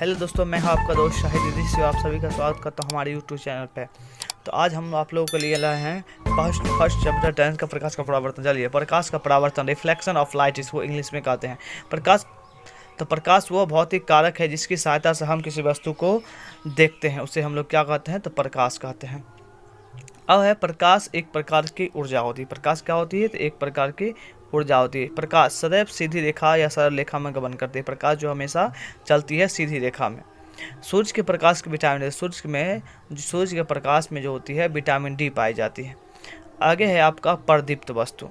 Hello दोस्तों, मैं हूं आपका दोस्त शाहिद दीदी से आप सभी का स्वागत करता हूं हमारे यूट्यूब चैनल पे। तो आज हम आप लोगों के लिए लाए हैं फर्स्ट चैप्टर 10 का प्रकाश का परावर्तन। चलिए, प्रकाश का परावर्तन, रिफ्लेक्शन ऑफ लाइट इसको इंग्लिश में कहते हैं। प्रकाश वो भौतिक कारक है जिसकी सहायता से हम किसी वस्तु को देखते हैं, उसे हम लोग क्या कहते हैं? तो प्रकाश कहते हैं। अब है प्रकाश एक प्रकार की ऊर्जा होती है। प्रकाश क्या होती है? तो एक प्रकार की ऊर्जा होती है। प्रकाश सदैव सीधी रेखा या सरल रेखा में गमन करती है। प्रकाश जो हमेशा चलती है सीधी रेखा में। सूर्य के प्रकाश के विटामिन सूर्य के प्रकाश में जो होती है विटामिन डी पाई जाती है। आगे है आपका प्रदीप्त वस्तु।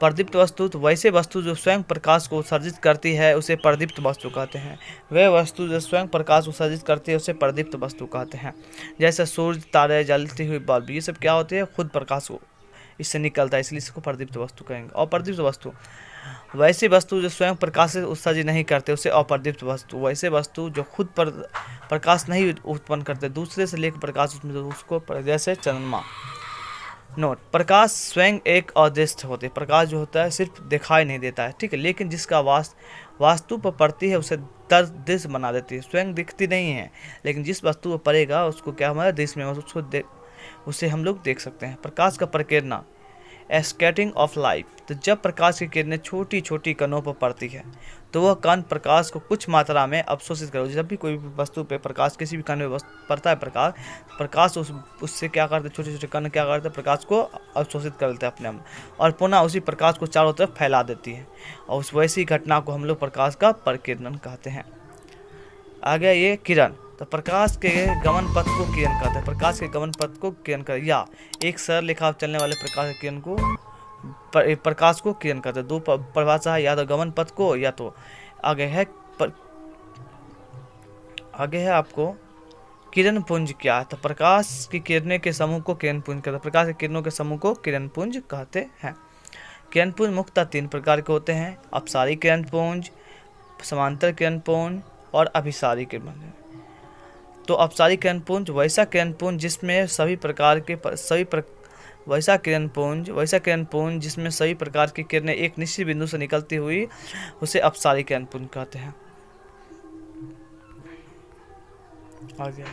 प्रदीप्त वस्तु तो वैसे वस्तु जो स्वयं प्रकाश को उत्सर्जित करती है उसे प्रदीप्त वस्तु कहते हैं। वह वस्तु जो स्वयं प्रकाश उत्सर्जित करती है उसे प्रदीप्त वस्तु कहते हैं। जैसे सूर्य, तारे, जलती हुई बल्ब, ये सब क्या होते हैं? खुद प्रकाश को इससे निकलता है, इसलिए इसको प्रदीप्त वस्तु कहेंगे। और प्रदीप्त वस्तु वैसी वस्तु जो स्वयं प्रकाश से उत्सर्जित नहीं करते उसे अप्रदीप्त वस्तु। वैसे वस्तु जो खुद प्रकाश नहीं उत्पन्न करते, दूसरे से लेकर प्रकाश उसमें, तो उसको जैसे चंद्रमा। नोट: प्रकाश स्वयं एक अदृश्य होते। प्रकाश जो होता है सिर्फ दिखाई नहीं देता है, ठीक है, लेकिन जिसका वास्तु पर पड़ती है उसे दृश्य बना देती है। स्वयं दिखती नहीं है, लेकिन जिस वस्तु पर पड़ेगा उसको क्या हमारा दृश्य में उसे हम लोग देख सकते हैं। प्रकाश का प्रकीर्णन, स्कैटरिंग ऑफ लाइट। तो जब प्रकाश की किरणें छोटी छोटी कणों पर पड़ती है तो वह कण प्रकाश को कुछ मात्रा में अवशोषित करो। जब भी कोई वस्तु पे प्रकाश किसी भी कण में पड़ता है प्रकाश उससे क्या करते हैं? छोटे छोटे कण क्या करते हैं? प्रकाश को अवशोषित कर लेते हैं अपने में, और पुनः उसी प्रकाश को चारों तरफ फैला देती है, और उस वैसी घटना को हम लोग प्रकाश का प्रकीर्णन कहते हैं। आगे ये किरण। तो प्रकाश के गमन पथ को किरण कहते हैं। प्रकाश के गमन पथ को किरण कहते हैं, या एक सरल रेखा चलने वाले प्रकाश के किरण को प्रकाश को किरण कहते हैं। दो परिभाषा है, या तो गमन पथ को, या तो आगे है आपको किरण पुंज। क्या है? तो प्रकाश की किरणें के समूह को किरण पुंज कहते हैं। प्रकाश की किरणों के समूह को किरण पुंज कहते हैं। किरण पुंज मुख्यतः 3 प्रकार के होते हैं: अपसारी किरण पुंज, समांतर किरण पुंज और अभिसारी किरण पुंज। तो अपसारी किरण पुंज वैसा किरण पुंज जिसमें सभी प्रकार की किरणें एक निश्चित बिंदु से निकलती हुई उसे अपसारी किरण पुंज कहते हैं। आगे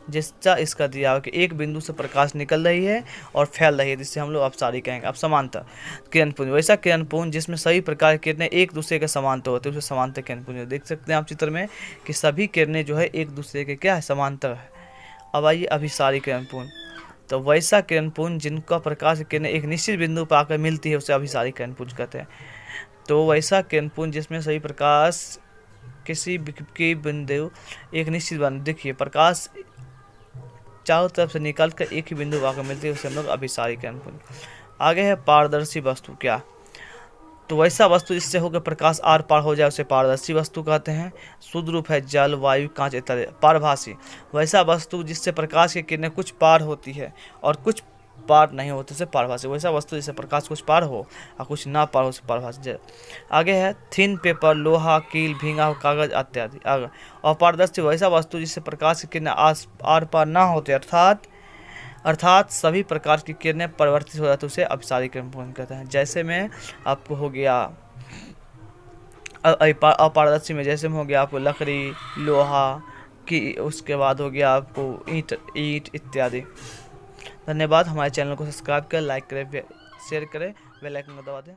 जिसका इसका दिया कि एक बिंदु से प्रकाश निकल रही है और फैल रही है, जिससे हम लोग अपसारी कहेंगे। अब समांतर किरण पुंज वैसा किरण पुंज जिसमें सभी प्रकार की किरणें एक दूसरे के समांतर होते हैं, उसे समांतर किरण पुंज। देख सकते हैं आप चित्र में कि सभी किरणें जो है एक दूसरे के क्या है? समांतर है। अब आइए अभिसारी किरण पुंज। तो वैसा किरण पुंज जिनका प्रकाश की किरणें एक निश्चित बिंदु पर आकर मिलती है उसे अभिसारी किरण पुंज कहते हैं। तो वैसा किरण पुंज जिसमें सभी प्रकाश किसी की बिंदु एक निश्चित बिंदु, देखिए प्रकाश चारों तरफ से निकलकर एक ही बिंदु पर आकर मिलती है, उसे हम लोग अभिसारी किरण पुंज। आगे है पारदर्शी वस्तु। क्या? तो वैसा वस्तु जिससे होकर प्रकाश आर पार हो जाए उसे पारदर्शी वस्तु कहते हैं। शुद्ध रूप है जल, वायु, कांच इत्यादि। पारभासी वैसा वस्तु जिससे प्रकाश की किरणें कुछ पार होती है और कुछ पार नहीं होते उसे पारभासी। वैसा वस्तु जिससे प्रकाश कुछ पार हो और कुछ ना पार हो उसे पारभासी। आगे है थिन पेपर, लोहा, कील, भींगा कागज इत्यादि। आगे और पारदर्शी वैसा वस्तु जिससे प्रकाश की किरणें आर पार ना होते अर्थात सभी प्रकार की किरणें परिवर्तित हो जाती है, उसे अपसारी किरण पुंज कहते हैं। जैसे में आपको हो गया अपारदर्शी में, जैसे में हो गया आपको लकड़ी, लोहा की, उसके बाद हो गया आपको ईंट इत्यादि। धन्यवाद। हमारे चैनल को सब्सक्राइब करें, लाइक करें, शेयर करें, बेल आइकन को दबा दें।